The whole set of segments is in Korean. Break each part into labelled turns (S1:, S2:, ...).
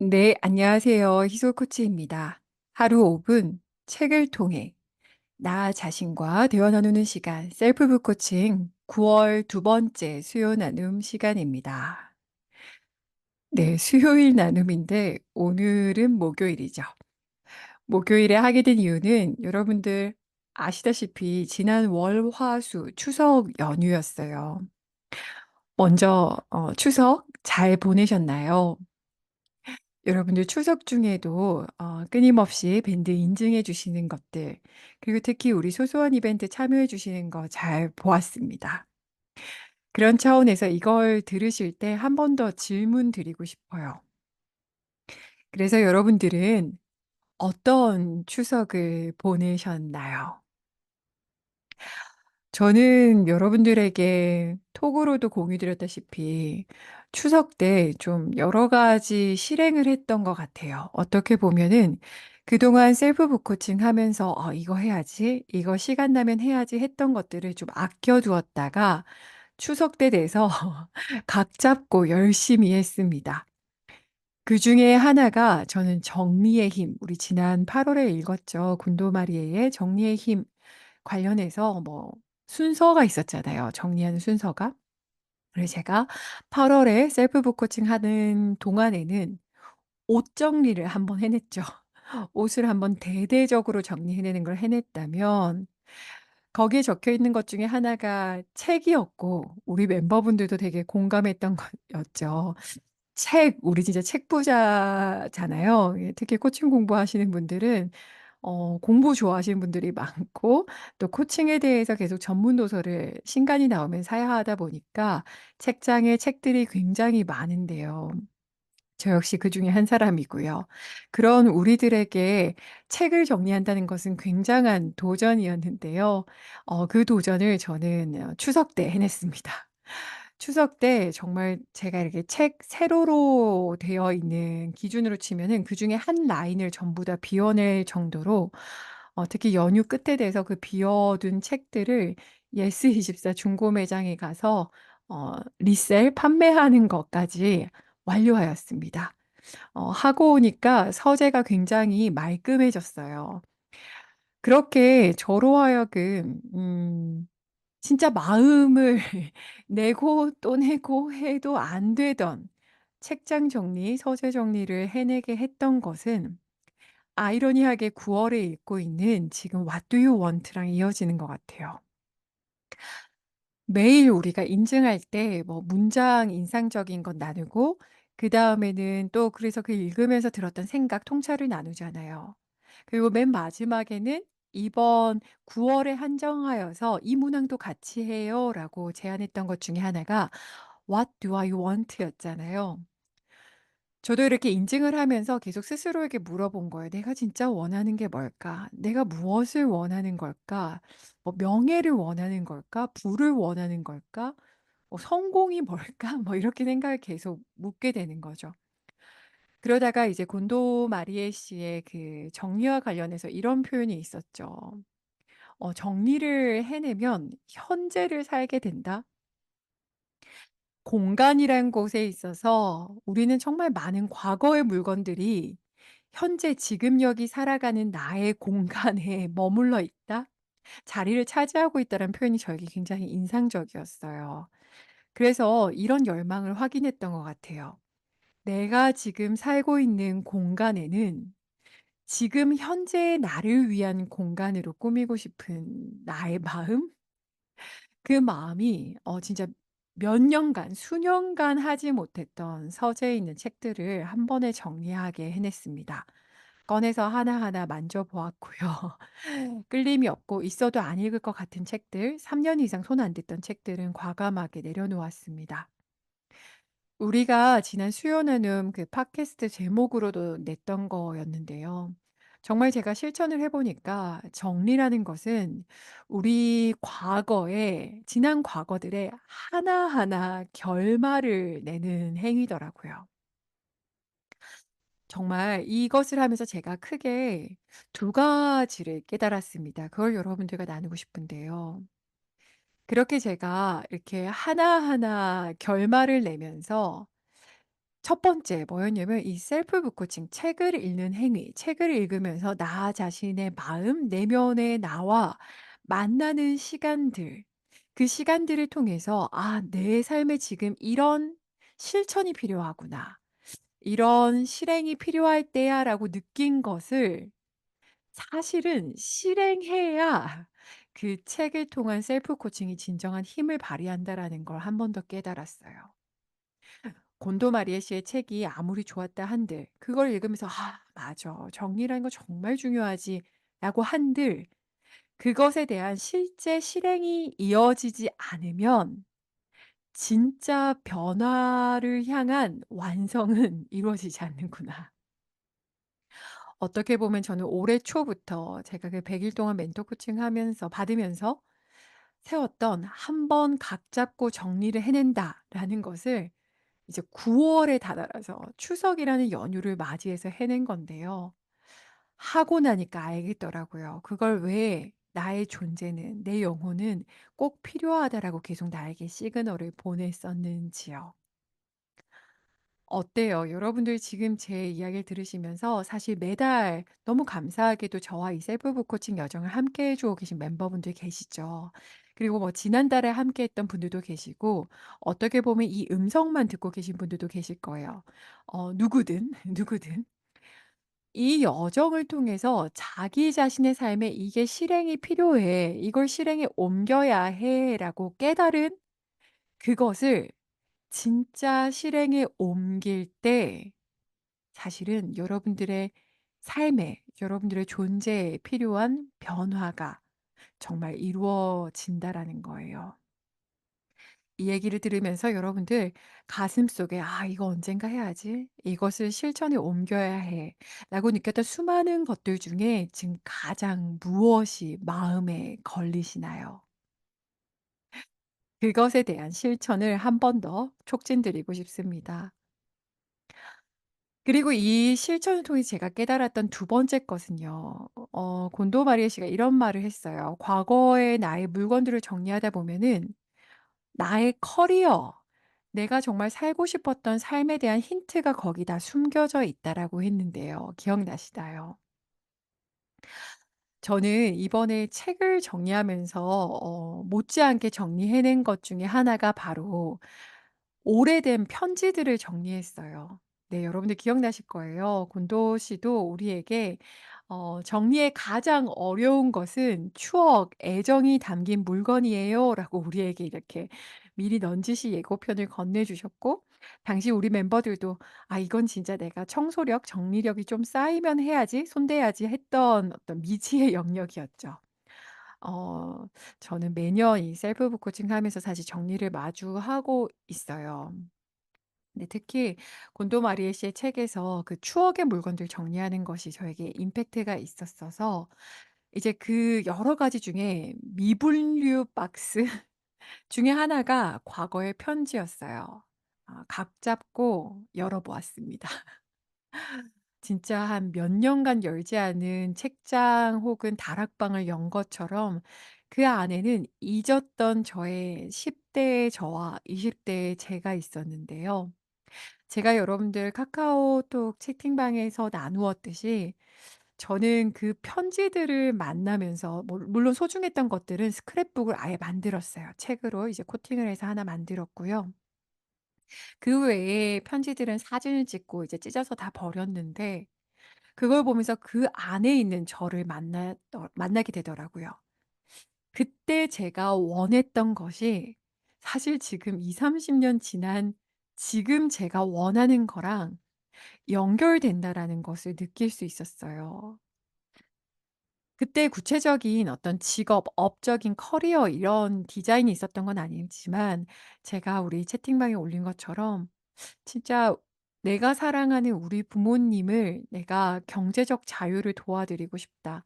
S1: 네, 안녕하세요. 희소 코치입니다. 하루 5분 책을 통해 나 자신과 대화 나누는 시간, 셀프북 코칭 9월 두 번째 수요 나눔 시간입니다. 네, 수요일 나눔인데 오늘은 목요일이죠. 목요일에 하게 된 이유는 여러분들 아시다시피 지난 월, 화, 수 추석 연휴였어요. 먼저 추석 잘 보내셨나요? 여러분들 추석 중에도 끊임없이 밴드 인증해 주시는 것들, 그리고 특히 우리 소소한 이벤트 참여해 주시는 거 잘 보았습니다. 그런 차원에서 이걸 들으실 때 한 번 더 질문 드리고 싶어요. 그래서 여러분들은 어떤 추석을 보내셨나요? 저는 여러분들에게 톡으로도 공유 드렸다시피 추석 때 좀 여러 가지 실행을 했던 것 같아요. 어떻게 보면은 그동안 셀프 북코칭 하면서 '이거 해야지. 이거 시간 나면 해야지.' 했던 것들을 좀 아껴 두었다가 추석 때 돼서 각 잡고 열심히 했습니다. 그중에 하나가 저는 정리의 힘, 우리 지난 8 월에 읽었죠. 군도 마리에의 정리의 힘 관련해서 뭐 순서가 있었잖아요, 정리하는 순서가. 그래서 제가 8 월에 셀프 북 코칭 하는 동안에는 옷 정리를 한번 해냈죠. 옷을 한번 대대적으로 정리해 내는 걸 해냈다면 거기에 적혀 있는 것 중에 하나가 책이었고 우리 멤버분들도 되게 공감했던 거였죠. 책, 우리 진짜 책 부자잖아요. 예, 특히 코칭 공부하시는 분들은 공부 좋아하시는 분들이 많고 또 코칭에 대해서 계속 전문 도서를 신간이 나오면 사야 하다 보니까 책장에 책들이 굉장히 많은데요. 저 역시 그중에 한 사람이고요. 그런 우리들에게 책을 정리한다는 것은 굉장한 도전이었는데요. 그 도전을 저는 추석 때 해냈습니다. 추석 때 정말 제가 이렇게 책 세로로 되어 있는 기준으로 치면은 그중에 한 라인을 전부 다 비워낼 정도로 특히 연휴 끝에 돼서 그 비워둔 책들을 예스24 중고 매장에 가서 리셀 판매하는 것까지 완료하였습니다. 하고 오니까 서재가 굉장히 말끔해졌어요. 그렇게 저로 하여금 진짜 마음을 내고 또 내고 해도 안 되던 책장 정리, 서재 정리를 해내게 했던 것은 아이러니하게 9 월에 읽고 있는 지금 What do you want랑 이어지는 것 같아요. 매일 우리가 인증할 때 뭐 문장 인상적인 것 나누고 그다음에는 또 그래서 그 읽으면서 들었던 생각 통찰을 나누잖아요. 그리고 맨 마지막에는 "이번 9 월에 한정하여서 이 문항도 같이 해요."라고 제안했던 것 중에 하나가 "What do I want?" 였잖아요. 저도 이렇게 인증을 하면서 계속 스스로에게 물어본 거예요. '내가 진짜 원하는 게 뭘까? 내가 무엇을 원하는 걸까? 뭐 명예를 원하는 걸까? 부를 원하는 걸까? 성공이 뭘까?' 뭐 이렇게 생각을 계속 묻게 되는 거죠. 그러다가 이제 곤도 마리에 씨의 그 정리와 관련해서 이런 표현이 있었죠. "정리를 해내면 현재를 살게 된다." 공간이란 곳에 있어서 우리는 정말 많은 과거의 물건들이 현재 지금 여기 살아가는 나의 공간에 머물러 있다. 자리를 차지하고 있다는 표현이 저에게 굉장히 인상적이었어요. 그래서 이런 열망을 확인했던 것 같아요. 내가 지금 살고 있는 공간에는 지금 현재의 나를 위한 공간으로 꾸미고 싶은 나의 마음? 그 마음이 진짜 몇 년간, 수년간 하지 못했던 서재에 있는 책들을 한 번에 정리하게 해냈습니다. 꺼내서 하나하나 만져보았고요. 끌림이 없고 있어도 안 읽을 것 같은 책들, 3년 이상 손 안 댔던 책들은 과감하게 내려놓았습니다. 우리가 지난 수요 나눔 그 팟캐스트 제목으로도 냈던 거였는데요. 정말 제가 실천을 해 보니까 정리라는 것은 우리 과거에 지난 과거들의 하나하나 결말을 내는 행위더라고요. 정말 이것을 하면서 제가 크게 두 가지를 깨달았습니다. 그걸 여러분들과 나누고 싶은데요. 그렇게 제가 이렇게 하나하나 결말을 내면서 첫 번째 뭐였냐면 이 셀프 북 코칭 책을 읽는 행위, 책을 읽으면서 나 자신의 마음, 내면의 나와 만나는 시간들, 그 시간들을 통해서 '아 내 삶에 지금 이런 실천이 필요하구나. 이런 실행이 필요할 때야.'라고 느낀 것을 사실은 실행해야 그 책을 통한 셀프 코칭이 진정한 힘을 발휘한다라는 걸 한 번 더 깨달았어요. 곤도 마리에 씨의 책이 아무리 좋았다 한들 그걸 읽으면서 '아 맞아. 정리라는 거 정말 중요하지.'라고 한들 그것에 대한 실제 실행이 이어지지 않으면 진짜 변화를 향한 완성은 이루어지지 않는구나. 어떻게 보면 저는 올해 초부터 제가 그 100일 동안 멘토 코칭하면서 받으면서 세웠던 '한 번 각 잡고 정리를 해낸다.'라는 것을 이제 9월 월에 다다라서 추석이라는 연휴를 맞이해서 해낸 건데요. 하고 나니까 알겠더라고요. 그걸 왜 나의 존재는, 내 영혼은 꼭 필요하다라고 계속 나에게 시그널을 보냈었는지요. 어때요? 여러분들 지금 제 이야기를 들으시면서 사실 매달 너무 감사하게도 저와 이 셀프 코칭 여정을 함께 해 주고 계신 멤버분들 계시죠. 그리고 뭐 지난달에 함께 했던 분들도 계시고 어떻게 보면 이 음성만 듣고 계신 분들도 계실 거예요. 누구든, 누구든 이 여정을 통해서 자기 자신의 삶에 '이게 실행이 필요해. 이걸 실행에 옮겨야 해.'라고 깨달은 그것을 진짜 실행에 옮길 때 사실은 여러분들의 삶에 여러분들의 존재에 필요한 변화가 정말 이루어진다라는 거예요. 이 얘기를 들으면서 여러분들 가슴속에 '아 이거 언젠가 해야지. 이것을 실천에 옮겨야 해.'라고 느꼈던 수많은 것들 중에 지금 가장 무엇이 마음에 걸리시나요? 그것에 대한 실천을 한 번 더 촉진드리고 싶습니다. 그리고 이 실천을 통해 제가 깨달았던 두 번째 것은요. 곤도 마리에 씨가 이런 말을 했어요. "과거의 나의 물건들을 정리하다 보면은 나의 커리어, 내가 정말 살고 싶었던 삶에 대한 힌트가 거기 다 숨겨져 있다."라고 했는데요. 기억나시나요? 저는 이번에 책을 정리하면서 못지않게 정리해 낸 것 중에 하나가 바로 오래된 편지들을 정리했어요. 네, 여러분들 기억나실 거예요. 곤도 씨도 우리에게 "정리의 가장 어려운 것은 추억, 애정이 담긴 물건이에요."라고 우리에게 이렇게 미리 넌지시 예고편을 건네 주셨고 당시 우리 멤버들도 '아 이건 진짜 내가 청소력, 정리력이 좀 쌓이면 해야지. 손대야지.' 했던 어떤 미지의 영역이었죠. 어 저는 매년 이 셀프 북 코칭하면서 사실 정리를 마주하고 있어요. 근데 특히 곤도 마리에 씨의 책에서 그 추억의 물건들 정리하는 것이 저에게 임팩트가 있었어서 이제 그 여러 가지 중에 미분류 박스 중에 하나가 과거의 편지였어요. 각 잡고 열어 보았습니다. 진짜 한 몇 년간 열지 않은 책장 혹은 다락방을 연 것처럼 그 안에는 잊었던 저의 10 대의 저와 20 대의 제가 있었는데요. 제가 여러분들 카카오톡 채팅방에서 나누었듯이 저는 그 편지들을 만나면서 물론 소중했던 것들은 스크랩북을 아예 만들었어요. 책으로 이제 코팅을 해서 하나 만들었고요. 그 외에 편지들은 사진을 찍고 이제 찢어서 다 버렸는데 그걸 보면서 그 안에 있는 저를 만나게 되더라고요. 그때 제가 원했던 것이 사실 지금 20-30년 지난 지금 제가 원하는 거랑 연결된다라는 것을 느낄 수 있었어요. 그때 구체적인 어떤 직업, 업적인 커리어 이런 디자인이 있었던 건 아니지만 제가 우리 채팅방에 올린 것처럼 진짜 '내가 사랑하는 우리 부모님을 내가 경제적 자유를 도와드리고 싶다.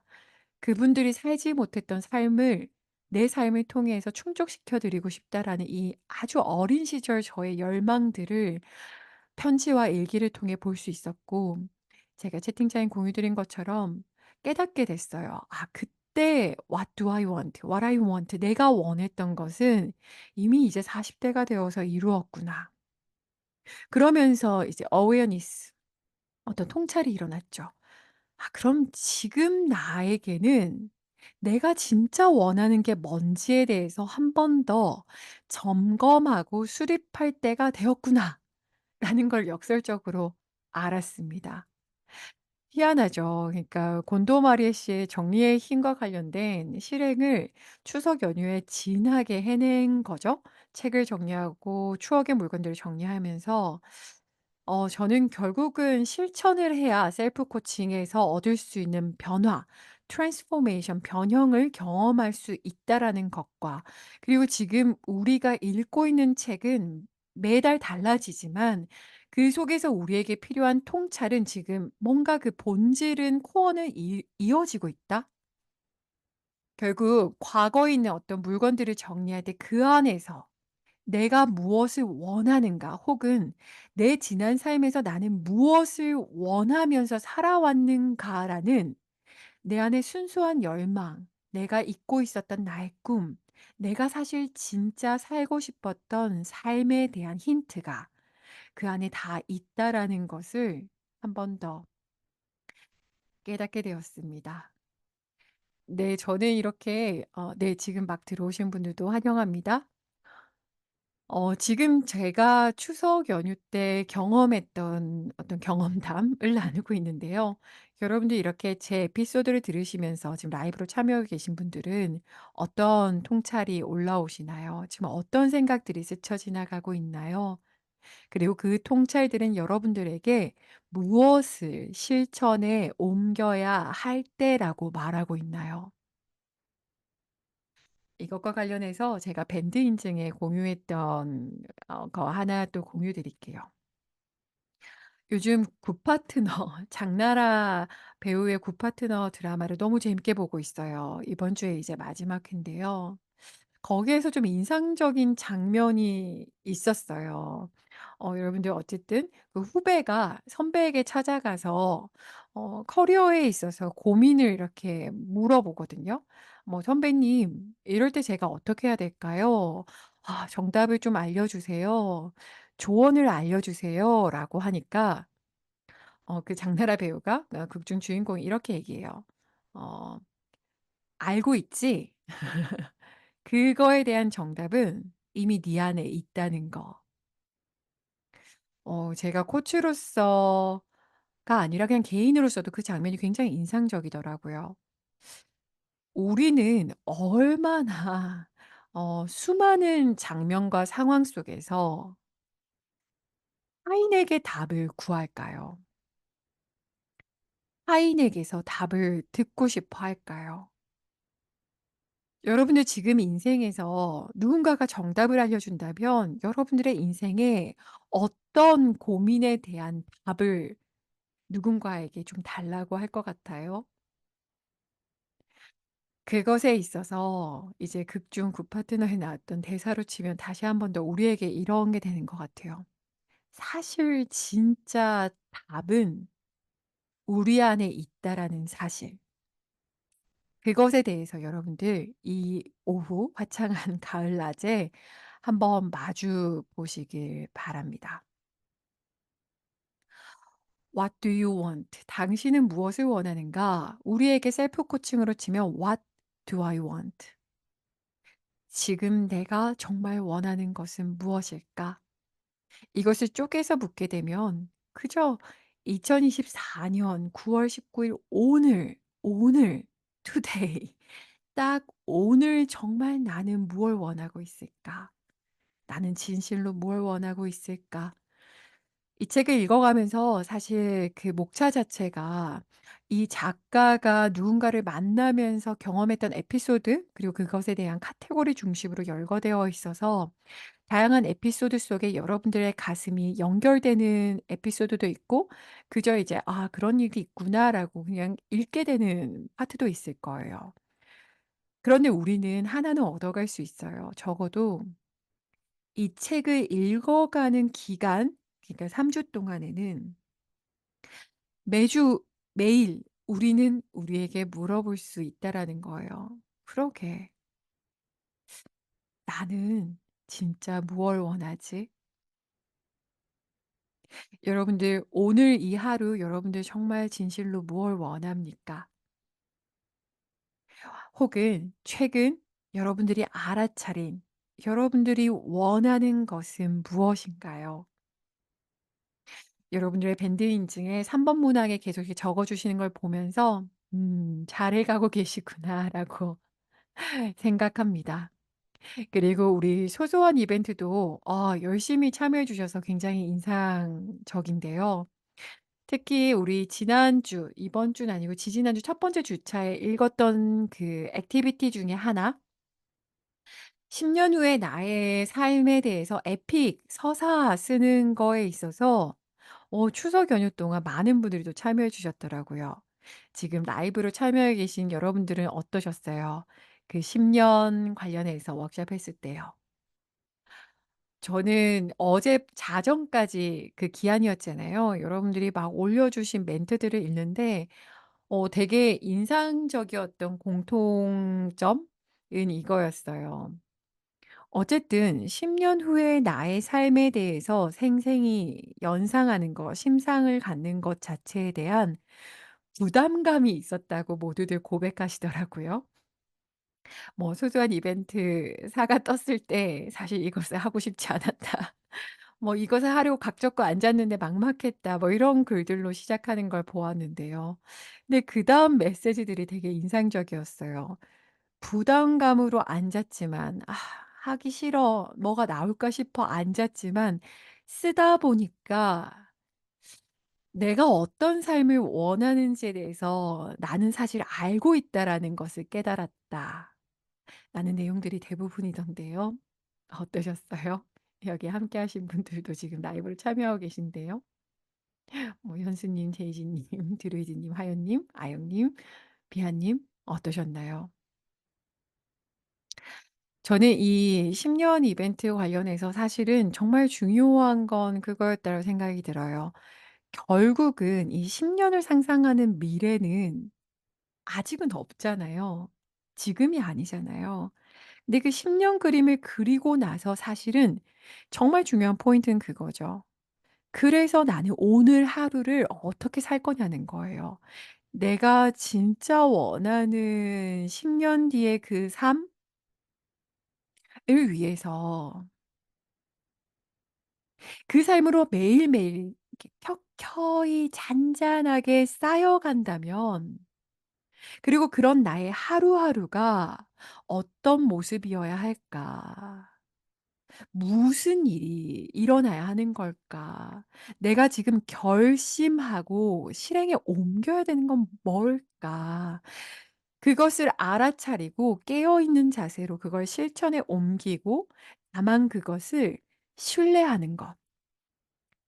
S1: 그분들이 살지 못했던 삶을 내 삶을 통해서 충족시켜 드리고 싶다.'라는 이 아주 어린 시절 저의 열망들을 편지와 일기를 통해 볼 수 있었고 제가 채팅창에 공유 드린 것처럼 깨닫게 됐어요. '아 그때 What do I want? What I want 내가 원했던 것은 이미 이제 40 대가 되어서 이루었구나.' 그러면서 이제 awareness 어떤 통찰이 일어났죠. '아 그럼 지금 나에게는 내가 진짜 원하는 게 뭔지에 대해서 한 번 더 점검하고 수립할 때가 되었구나.'라는 걸 역설적으로 알았습니다. 희한하죠. 그러니까 곤도 마리에 씨의 정리의 힘과 관련된 실행을 추석 연휴에 진하게 해낸 거죠. 책을 정리하고 추억의 물건들을 정리하면서 저는 결국은 실천을 해야 셀프 코칭에서 얻을 수 있는 변화, 트랜스포메이션 변형을 경험할 수 있다라는 것과, 그리고 지금 우리가 읽고 있는 책은 매달 달라지지만 그 속에서 우리에게 필요한 통찰은 지금 뭔가 그 본질은 코어는 이어지고 있다. 결국 과거에 있는 어떤 물건들을 정리할 때 그 안에서 내가 무엇을 원하는가, 혹은 내 지난 삶에서 나는 무엇을 원하면서 살아왔는가라는 내 안의 순수한 열망, 내가 잊고 있었던 나의 꿈, 내가 사실 진짜 살고 싶었던 삶에 대한 힌트가 그 안에 다 있다라는 것을 한 번 더 깨닫게 되었습니다. 네, 저는 이렇게 네, 지금 막 들어오신 분들도 환영합니다. 지금 제가 추석 연휴 때 경험했던 어떤 경험담을 나누고 있는데요. 여러분들 이렇게 제 에피소드를 들으시면서 지금 라이브로 참여하고 계신 분들은 어떤 통찰이 올라오시나요? 지금 어떤 생각들이 스쳐 지나가고 있나요? 그리고 그 통찰들은 여러분들에게 무엇을 실천에 옮겨야 할 때라고 말하고 있나요? 이것과 관련해서 제가 밴드 인증에 공유했던 거 하나 또 공유 드릴게요. 요즘 굿파트너 장나라 배우의 굿파트너 드라마를 너무 재밌게 보고 있어요. 이번 주에 이제 마지막 회인데요. 거기에서 좀 인상적인 장면이 있었어요. 여러분들 어쨌든 그 후배가 선배에게 찾아가서 커리어에 있어서 고민을 이렇게 물어보거든요. 뭐 "선배님 이럴 때 제가 어떻게 해야 될까요? 아 정답을 좀 알려주세요. 조언을 알려주세요."라고 하니까 그 장나라 배우가 극중 주인공이 이렇게 얘기해요. 어 "알고 있지? 그거에 대한 정답은 이미 네 안에 있다는 거." 제가 코치로서가 아니라 그냥 개인으로서도 그 장면이 굉장히 인상적이더라고요. 우리는 얼마나 수많은 장면과 상황 속에서 타인에게 답을 구할까요? 타인에게서 답을 듣고 싶어 할까요? 여러분들 지금 인생에서 누군가가 정답을 알려준다면 여러분들의 인생에 어떤 고민에 대한 답을 누군가에게 좀 달라고 할 것 같아요? 그것에 있어서 이제 극중 굿파트너에 나왔던 대사로 치면 다시 한 번 더 우리에게 이런 게 되는 것 같아요. 사실 진짜 답은 우리 안에 있다라는 사실. 그것에 대해서 여러분들 이 오후 화창한 가을낮에 한번 마주 보시길 바랍니다. What do you want? 당신은 무엇을 원하는가? 우리에게 셀프 코칭으로 치면 What do I want? 지금 내가 정말 원하는 것은 무엇일까? 이것을 쪼개서 묻게 되면 그저 2024년 9월 19일 오늘 today 딱 오늘 정말 나는 무엇을 원하고 있을까? 나는 진실로 뭘 원하고 있을까? 이 책을 읽어가면서 사실 그 목차 자체가 이 작가가 누군가를 만나면서 경험했던 에피소드, 그리고 그것에 대한 카테고리 중심으로 열거되어 있어서 다양한 에피소드 속에 여러분들의 가슴이 연결되는 에피소드도 있고, 그저 이제 '아 그런 일이 있구나.'라고 그냥 읽게 되는 파트도 있을 거예요. 그런데 우리는 하나는 얻어갈 수 있어요. 적어도 이 책을 읽어가는 기간, 그러니까 3주 동안에는 매주 매일 우리는 우리에게 물어볼 수 있다라는 거예요. '그러게. 나는 진짜 무엇을 원하지?' 여러분들 오늘 이 하루 여러분들 정말 진실로 무엇을 원합니까? 혹은 최근 여러분들이 알아차린 여러분들이 원하는 것은 무엇인가요? 여러분들의 밴드 인증에 3번 문항에 계속 이렇게 적어 주시는 걸 보면서 '잘해 가고 계시구나.'라고 생각합니다. 그리고 우리 소소한 이벤트도 열심히 참여해 주셔서 굉장히 인상적인데요. 특히 우리 지난주, 이번 주는 아니고 지지난주 첫 번째 주차에 읽었던 그 액티비티 중에 하나, 10년 후의 나의 삶에 대해서 에픽 서사 쓰는 거에 있어서 추석 연휴 동안 많은 분들이 또 참여해 주셨더라고요. 지금 라이브로 참여해 계신 여러분들은 어떠셨어요? 그 10년 관련해서 워크숍 했을 때요. 저는 어제 자정까지 그 기한이었잖아요. 여러분들이 막 올려주신 멘트들을 읽는데 되게 인상적이었던 공통점은 이거였어요. 어쨌든 10년 후의 나의 삶에 대해서 생생히 연상하는 것, 심상을 갖는 것 자체에 대한 부담감이 있었다고 모두들 고백하시더라고요. 뭐 소소한 이벤트 사가 떴을 때 '사실 이것을 하고 싶지 않았다.' 뭐 "이것을 하려고 각 잡고 앉았는데 막막했다." 뭐 이런 글들로 시작하는 걸 보았는데요. 근데 그다음 메시지들이 되게 인상적이었어요. 부담감으로 앉았지만 '아 하기 싫어. 뭐가 나올까 싶어 앉았지만 쓰다 보니까 내가 어떤 삶을 원하는지에 대해서 나는 사실 알고 있다.'라는 것을 깨달았다. 라는 내용들이 대부분이던데요. 어떠셨어요? 여기 함께 하신 분들도 지금 라이브로 참여하고 계신데요. 뭐 현수님, 제이지님, 드루이드님, 하연님, 아영님, 비아님 어떠셨나요? 저는 이 10년 이벤트 관련해서 사실은 정말 중요한 건 그거였다고 생각이 들어요. 결국은 이 10 년을 상상하는 미래는 아직은 없잖아요. 지금이 아니잖아요. 근데 그 10년 그림을 그리고 나서 사실은 정말 중요한 포인트는 그거죠. 그래서 나는 오늘 하루를 어떻게 살 거냐는 거예요. 내가 진짜 원하는 10년 뒤의 그 삶을 위해서 그 삶으로 매일매일 이렇게 켜켜이 잔잔하게 쌓여간다면, 그리고 그런 나의 하루하루가 어떤 모습이어야 할까? 무슨 일이 일어나야 하는 걸까? 내가 지금 결심하고 실행에 옮겨야 되는 건 뭘까? 그것을 알아차리고 깨어 있는 자세로 그걸 실천에 옮기고 다만 그것을 신뢰하는 것.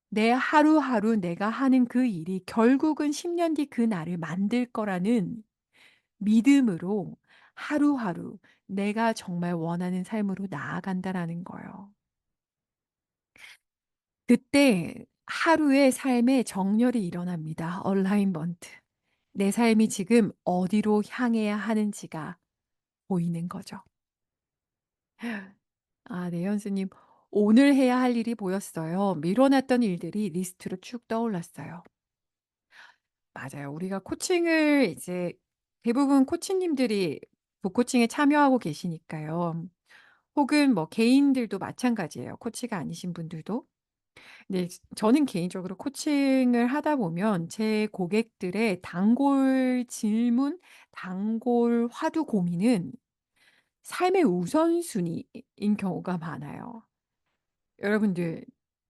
S1: 내 하루하루 내가 하는 그 일이 결국은 10년 뒤 그 날을 만들 거라는 믿음으로 하루하루 내가 정말 원하는 삶으로 나아간다라는 거예요. 그때 하루의 삶의 정렬이 일어납니다. 얼라인먼트. 내 삶이 지금 어디로 향해야 하는지가 보이는 거죠. 아 네. 현수님. 오늘 해야 할 일이 보였어요. 미뤄 놨던 일들이 리스트로 쭉 떠올랐어요. 맞아요. 우리가 코칭을 이제 대부분 코치님들이 북코칭에 참여하고 계시니까요. 혹은 뭐 개인들도 마찬가지예요, 코치가 아니신 분들도. 네. 저는 개인적으로 코칭을 하다 보면 제 고객들의 단골 질문, 단골 화두 고민은 삶의 우선순위인 경우가 많아요. 여러분들,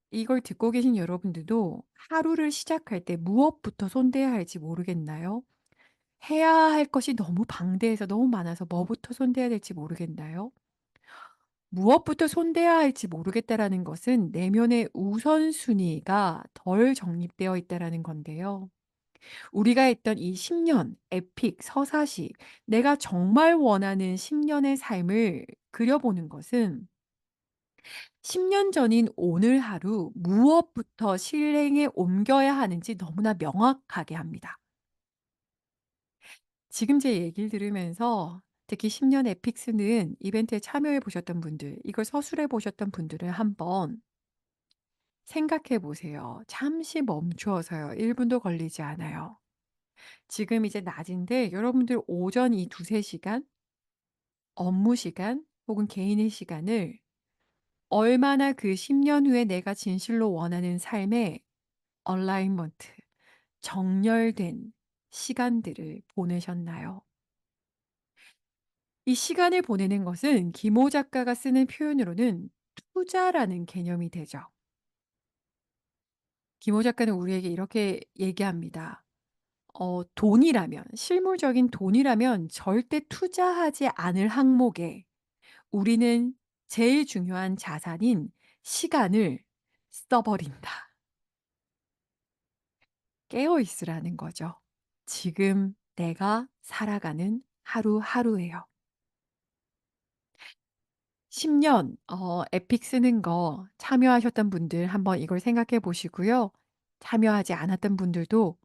S1: 이걸 듣고 계신 여러분들도 하루를 시작할 때 무엇부터 손대야 할지 모르겠나요? 해야 할 것이 너무 방대해서 너무 많아서 뭐부터 손대야 될지 모르겠나요? 무엇부터 손대야 할지 모르겠다라는 것은 내면의 우선순위가 덜 정립되어 있다라는 건데요. 우리가 했던 이 10년 에픽 서사시, 내가 정말 원하는 10 년의 삶을 그려보는 것은 10년 전인 오늘 하루 무엇부터 실행에 옮겨야 하는지 너무나 명확하게 합니다. 지금 제 얘기를 들으면서 특히 10년 에픽스는 이벤트에 참여해 보셨던 분들, 이걸 서술해 보셨던 분들은 한번 생각해 보세요. 잠시 멈추어서요. 1 분도 걸리지 않아요. 지금 이제 낮인데 여러분들 오전 이 두세 시간 업무 시간 혹은 개인의 시간을 얼마나 그 10년 후에 내가 진실로 원하는 삶의 얼라이먼트 정렬된 시간들을 보내셨나요? 이 시간을 보내는 것은 김호 작가가 쓰는 표현으로는 투자라는 개념이 되죠. 김호 작가는 우리에게 이렇게 얘기합니다. 돈이라면 실물적인 돈이라면 절대 투자하지 않을 항목에 우리는 제일 중요한 자산인 시간을 써 버린다. 깨어 있으라는 거죠. 지금 내가 살아가는 하루하루예요. 10년 에픽 쓰는 거 참여하셨던 분들 한번 이걸 생각해 보시고요. 참여하지 않았던 분들도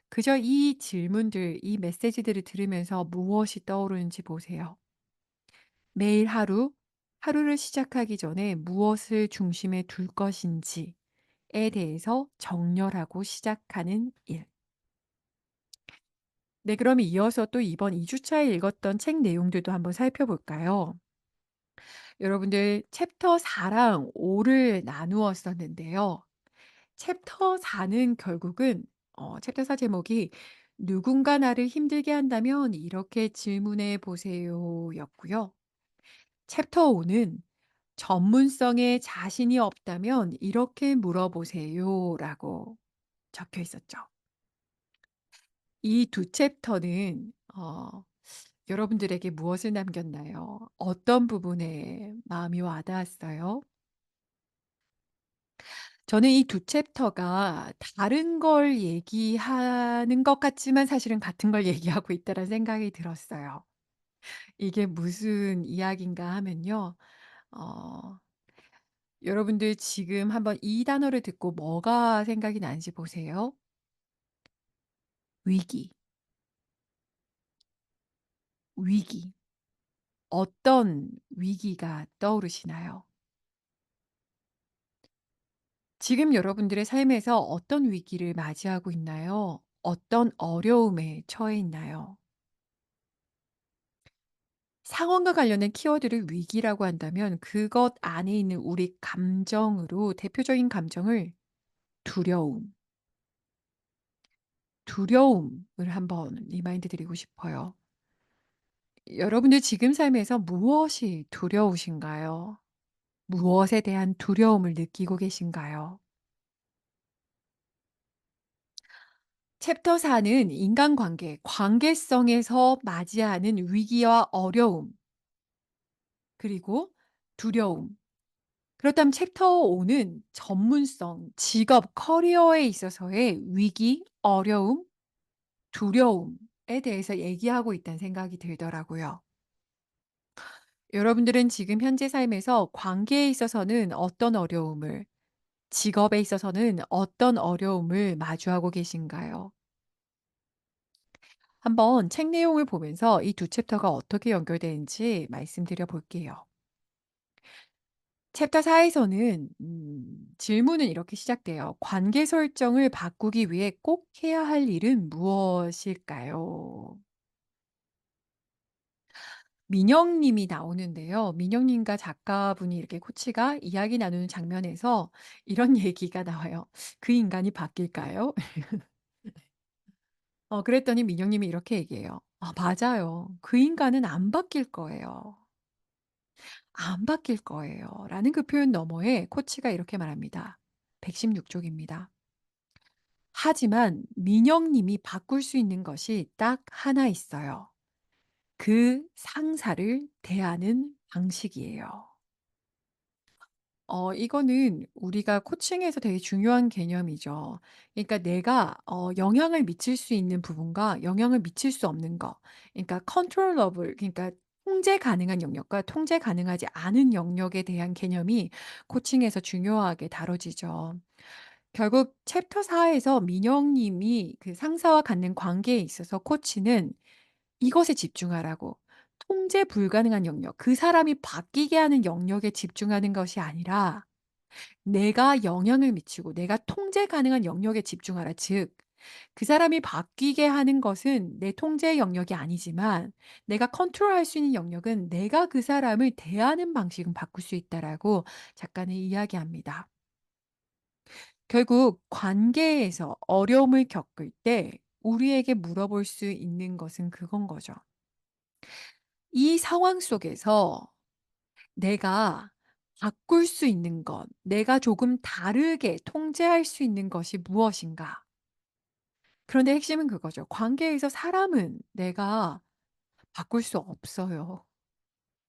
S1: 그저 이 질문들, 이 메시지들을 들으면서 무엇이 떠오르는지 보세요. 매일 하루를 시작하기 전에 무엇을 중심에 둘 것인지에 대해서 정렬하고 시작하는 일. 네, 그럼 이어서 또 이번 2 주차에 읽었던 책 내용들도 한번 살펴볼까요? 여러분들 챕터 4랑 5를 나누었었는데요. 챕터 4는 결국은 챕터 4 제목이 "누군가 나를 힘들게 한다면 이렇게 질문해 보세요."였고요. 챕터 5는 "전문성에 자신이 없다면 이렇게 물어보세요."라고 적혀 있었죠. 이 두 챕터는 여러분들에게 무엇을 남겼나요? 어떤 부분에 마음이 와 닿았어요? 저는 이 두 챕터가 다른 걸 얘기하는 것 같지만 사실은 같은 걸 얘기하고 있다는 생각이 들었어요. 이게 무슨 이야기인가 하면요. 어 여러분들 지금 한번 이 단어를 듣고 뭐가 생각이 나는지 보세요. 위기, 위기. 어떤 위기가 떠오르시나요? 지금 여러분들의 삶에서 어떤 위기를 맞이하고 있나요? 어떤 어려움에 처해 있나요? 상황과 관련된 키워드를 위기라고 한다면 그것 안에 있는 우리 감정으로 대표적인 감정을 두려움, 두려움을 한번 리마인드 드리고 싶어요. 여러분들 지금 삶에서 무엇이 두려우신가요? 무엇에 대한 두려움을 느끼고 계신가요? 챕터 4는 인간관계, 관계성에서 맞이하는 위기와 어려움, 그리고 두려움. 그렇다면 챕터 5는 전문성, 직업, 커리어에 있어서의 위기, 어려움, 두려움에 대해서 얘기하고 있다는 생각이 들더라고요. 여러분들은 지금 현재 삶에서 관계에 있어서는 어떤 어려움을, 직업에 있어서는 어떤 어려움을 마주하고 계신가요? 한번 책 내용을 보면서 이 두 챕터가 어떻게 연결되는지 말씀드려 볼게요. 챕터 4 에서는 질문은 이렇게 시작돼요. "관계 설정을 바꾸기 위해 꼭 해야 할 일은 무엇일까요?" 민영 님이 나오는데요. 민영 님과 작가분이 이렇게 코치가 이야기 나누는 장면에서 이런 얘기가 나와요. "그 인간이 바뀔까요?" 그랬더니 민영 님이 이렇게 얘기해요. "아 맞아요. 그 인간은 안 바뀔 거예요. 안 바뀔 거예요." 라는 그 표현 너머에 코치가 이렇게 말합니다. 116 쪽입니다. 하지만 민영 님이 바꿀 수 있는 것이 딱 하나 있어요. 그 상사를 대하는 방식이에요. 이거는 우리가 코칭에서 되게 중요한 개념이죠. 그러니까 내가 영향을 미칠 수 있는 부분과 영향을 미칠 수 없는 거. 그러니까 컨트롤러블, 그러니까 통제 가능한 영역과 통제 가능하지 않은 영역에 대한 개념이 코칭에서 중요하게 다뤄지죠. 결국 챕터 4 에서 민영 님이 그 상사와 갖는 관계에 있어서 코치는 이것에 집중하라고, 통제 불가능한 영역, 그 사람이 바뀌게 하는 영역에 집중하는 것이 아니라 내가 영향을 미치고 내가 통제 가능한 영역에 집중하라. 즉, 그 사람이 바뀌게 하는 것은 내 통제 영역이 아니지만 내가 컨트롤할 수 있는 영역은 내가 그 사람을 대하는 방식은 바꿀 수 있다라고 작가는 이야기합니다. 결국 관계에서 어려움을 겪을 때 우리에게 물어볼 수 있는 것은 그건 거죠. 이 상황 속에서 내가 바꿀 수 있는 것, 내가 조금 다르게 통제할 수 있는 것이 무엇인가? 그런데 핵심은 그거죠. 관계에서 사람은 내가 바꿀 수 없어요.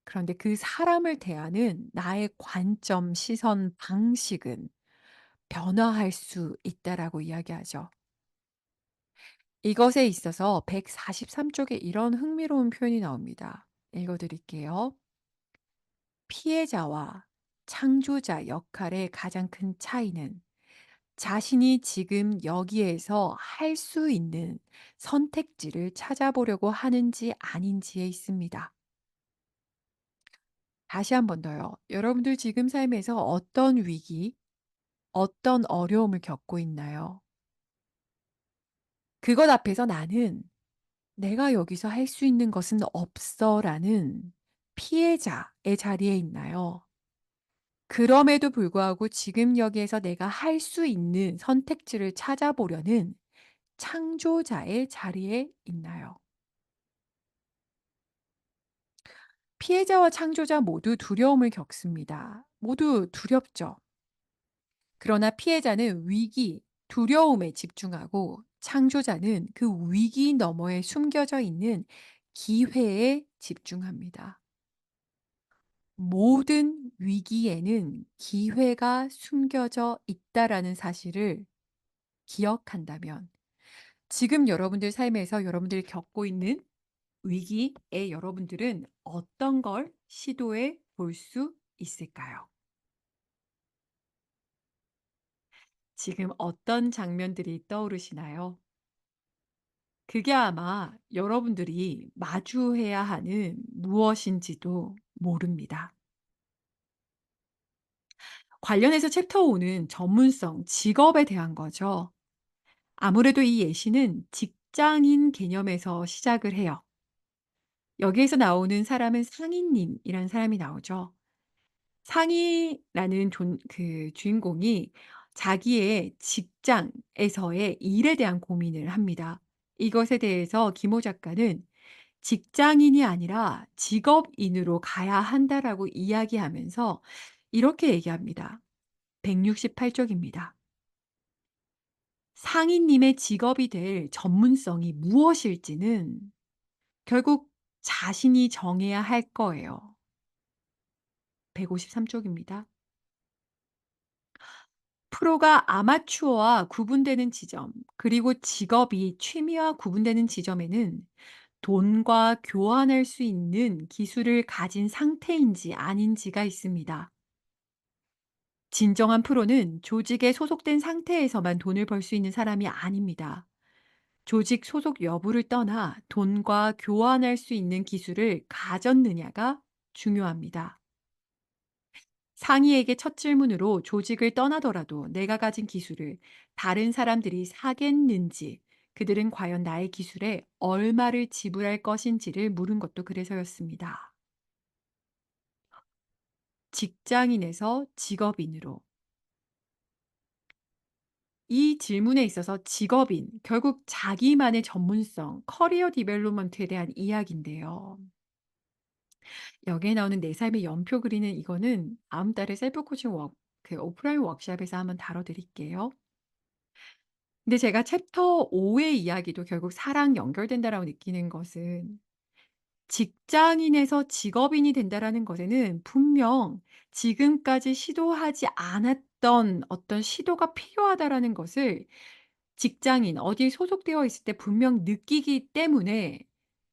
S1: 그런데 그 사람을 대하는 나의 관점, 시선, 방식은 변화할 수 있다라고 이야기하죠. 이것에 있어서 143 쪽에 이런 흥미로운 표현이 나옵니다. 읽어 드릴게요. 피해자와 창조자 역할의 가장 큰 차이는 자신이 지금 여기에서 할 수 있는 선택지를 찾아보려고 하는지 아닌지에 있습니다. 다시 한 번 더요. 여러분들 지금 삶에서 어떤 위기, 어떤 어려움을 겪고 있나요? 그것 앞에서 나는 '내가 여기서 할 수 있는 것은 없어.'라는 피해자의 자리에 있나요? 그럼에도 불구하고 지금 여기에서 내가 할 수 있는 선택지를 찾아보려는 창조자의 자리에 있나요? 피해자와 창조자 모두 두려움을 겪습니다. 모두 두렵죠. 그러나 피해자는 위기, 두려움에 집중하고 창조자는 그 위기 너머에 숨겨져 있는 기회에 집중합니다. 모든 위기에는 기회가 숨겨져 있다라는 사실을 기억한다면 지금 여러분들 삶에서 여러분들이 겪고 있는 위기에 여러분들은 어떤 걸 시도해 볼 수 있을까요? 지금 어떤 장면들이 떠오르시나요? 그게 아마 여러분들이 마주해야 하는 무엇인지도 모릅니다. 관련해서 챕터 5는 전문성, 직업에 대한 거죠. 아무래도 이 예시는 직장인 개념에서 시작을 해요. 여기에서 나오는 사람은 상인님이라는 사람이 나오죠. 상이라는 주인공이 자기의 직장에서의 일에 대한 고민을 합니다. 이것에 대해서 김호 작가는 "직장인이 아니라 직업인으로 가야 한다."라고 이야기하면서 이렇게 얘기합니다. 168 쪽입니다. 상인님의 직업이 될 전문성이 무엇일지는 결국 자신이 정해야 할 거예요. 153 쪽입니다. 프로가 아마추어와 구분되는 지점, 그리고 직업이 취미와 구분되는 지점에는 돈과 교환할 수 있는 기술을 가진 상태인지 아닌지가 있습니다. 진정한 프로는 조직에 소속된 상태에서만 돈을 벌 수 있는 사람이 아닙니다. 조직 소속 여부를 떠나 돈과 교환할 수 있는 기술을 가졌느냐가 중요합니다. 상의에게 첫 질문으로 조직을 떠나더라도 내가 가진 기술을 다른 사람들이 사겠는지, 그들은 과연 나의 기술에 얼마를 지불할 것인지를 물은 것도 그래서였습니다. 직장인에서 직업인으로. 이 질문에 있어서 직업인, 결국 자기만의 전문성, 커리어 디벨롭먼트에 대한 이야기인데요. 여기에 나오는 내 삶의 연표 그리는 이거는 다음 달에 셀프 코칭 오프라인 워크숍에서 한번 다뤄 드릴게요. 근데 제가 챕터 5의 이야기도 결국 사랑 연결된다라고 느끼는 것은 직장인에서 직업인이 된다라는 것에는 분명 지금까지 시도하지 않았던 어떤 시도가 필요하다라는 것을 직장인 어디에 소속되어 있을 때 분명 느끼기 때문에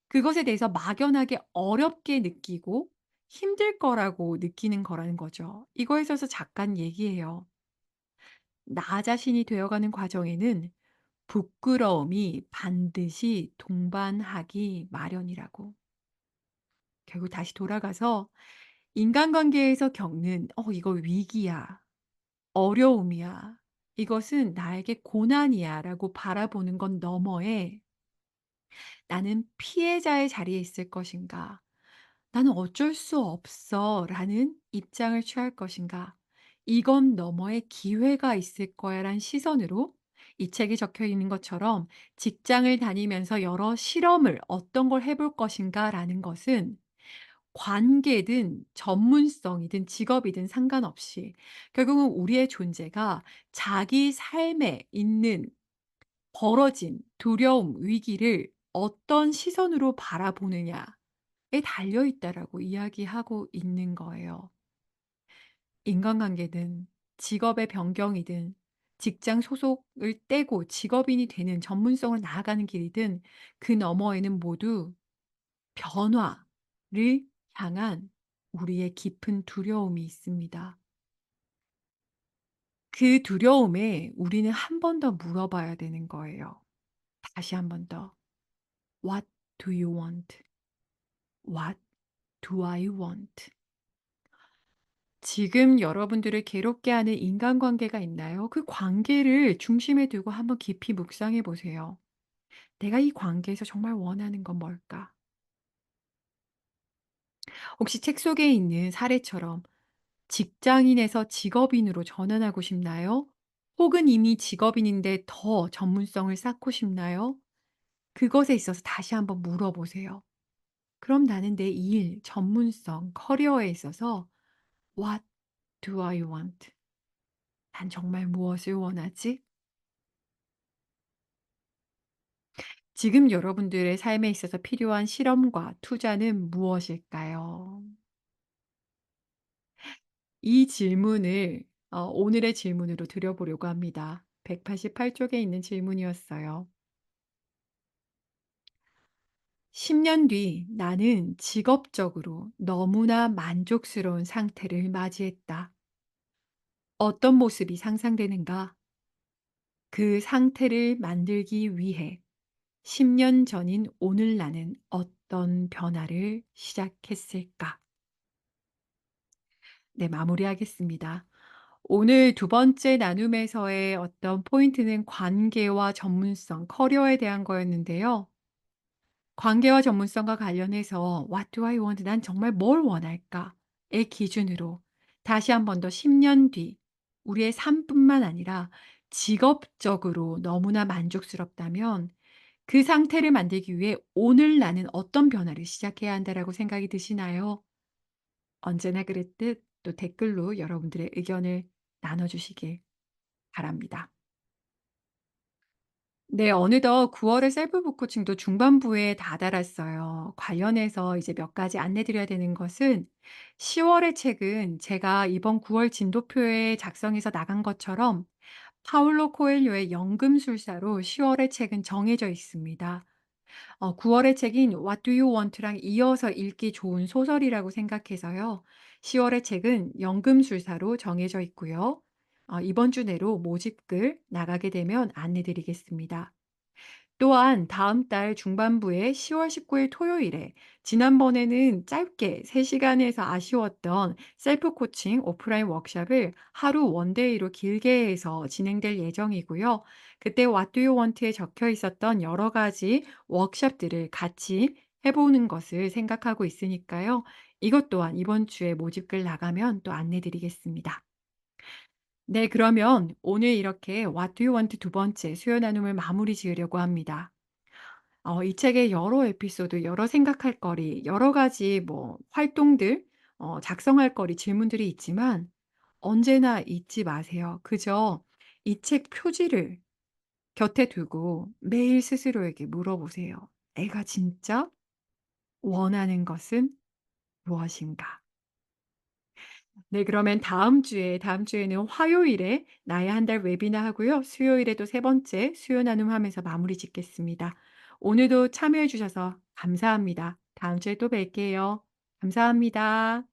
S1: 그것에 대해서 막연하게 어렵게 느끼고 힘들 거라고 느끼는 거라는 거죠. 이거에 있어서 작가는 얘기해요. 나 자신이 되어가는 과정에는 부끄러움이 반드시 동반하기 마련이라고. 결국 다시 돌아가서 인간관계에서 겪는 이거 위기야." 어려움이야. 이것은 나에게 고난이야 라고 바라보는 건 너머에 '나는 피해자의 자리에 있을 것인가? 나는 어쩔 수 없어.' 라는 입장을 취할 것인가? '이건 너머에 기회가 있을 거야.'라는 시선으로 이 책에 적혀 있는 것처럼 직장을 다니면서 여러 실험을 '어떤 걸 해볼 것인가.'라는 것은 관계든 전문성이든 직업이든 상관없이 결국은 우리의 존재가 자기 삶에 있는 벌어진 두려움, 위기를 어떤 시선으로 바라보느냐에 달려 있다라고 이야기하고 있는 거예요. 인간관계든 직업의 변경이든 직장 소속을 떼고 직업인이 되는 전문성을 나아가는 길이든 그 너머에는 모두 변화를 향한 우리의 깊은 두려움이 있습니다. 그 두려움에 우리는 한 번 더 물어봐야 되는 거예요. 다시 한 번 더. What do you want? What do I want? 지금 여러분들을 괴롭게 하는 인간관계가 있나요? 그 관계를 중심에 두고 한번 깊이 묵상해 보세요. '내가 이 관계에서 정말 원하는 건 뭘까?' 혹시 책 속에 있는 사례처럼 직장인에서 직업인으로 전환하고 싶나요? 혹은 이미 직업인인데 더 전문성을 쌓고 싶나요? 그것에 있어서 다시 한번 물어보세요. 그럼 나는 내 일, 전문성, 커리어에 있어서 What do I want? 난 정말 무엇을 원하지? 지금 여러분들의 삶에 있어서 필요한 실험과 투자는 무엇일까요? 이 질문을 오늘의 질문으로 드려보려고 합니다. 188 쪽에 있는 질문이었어요. 10년 뒤 나는 직업적으로 너무나 만족스러운 상태를 맞이했다. 어떤 모습이 상상되는가? 그 상태를 만들기 위해 10년 전인 오늘 나는 어떤 변화를 시작했을까? 네, 마무리하겠습니다. 오늘 두 번째 나눔에서의 어떤 포인트는 관계와 전문성, 커리어에 대한 거였는데요. 관계와 전문성과 관련해서 What do I want? 난 정말 뭘 원할까?의 기준으로 다시 한 번 더 10년 뒤 우리의 삶뿐만 아니라 직업적으로 너무나 만족스럽다면 그 상태를 만들기 위해 오늘 나는 어떤 변화를 시작해야 한다라고 생각이 드시나요? 언제나 그랬듯 또 댓글로 여러분들의 의견을 나눠주시길 바랍니다. 네, 어느덧 9 월의 셀프 북 코칭도 중반부에 다다랐어요. 관련해서 이제 몇 가지 안내 드려야 되는 것은 10 월의 책은 제가 이번 9월 진도표에 작성해서 나간 것처럼 파울로 코엘료의 연금술사로 10 월의 책은 정해져 있습니다. 9 월의 책인 What Do You Want랑 이어서 읽기 좋은 소설이라고 생각해서요. 10 월의 책은 연금술사로 정해져 있고요. 이번 주 내로 모집글 나가게 되면 안내 드리겠습니다. 또한 다음 달 중반부에 10월 19일 토요일에 지난번에는 짧게 3 시간에서 아쉬웠던 셀프 코칭 오프라인 워크숍을 하루 원데이로 길게 해서 진행될 예정이고요. 그때 What do you want에 적혀 있었던 여러 가지 워크숍들을 같이 해 보는 것을 생각하고 있으니까요. 이것 또한 이번 주에 모집글 나가면 또 안내 드리겠습니다. 네, 그러면 오늘 이렇게 What do you want 두 번째 수요 나눔을 마무리 지으려고 합니다. 이 책의 여러 에피소드, 여러 생각할 거리, 여러 가지 뭐 활동들, 작성할 거리, 질문들이 있지만 언제나 잊지 마세요. 그저 이 책 표지를 곁에 두고 매일 스스로에게 물어보세요. '내가 진짜 원하는 것은 무엇인가?' 네, 그러면 다음 주에는 화요일에 나의 한 달 웨비나 하고요. 수요일에도 세 번째 수요 나눔하면서 마무리 짓겠습니다. 오늘도 참여해 주셔서 감사합니다. 다음 주에 또 뵐게요. 감사합니다.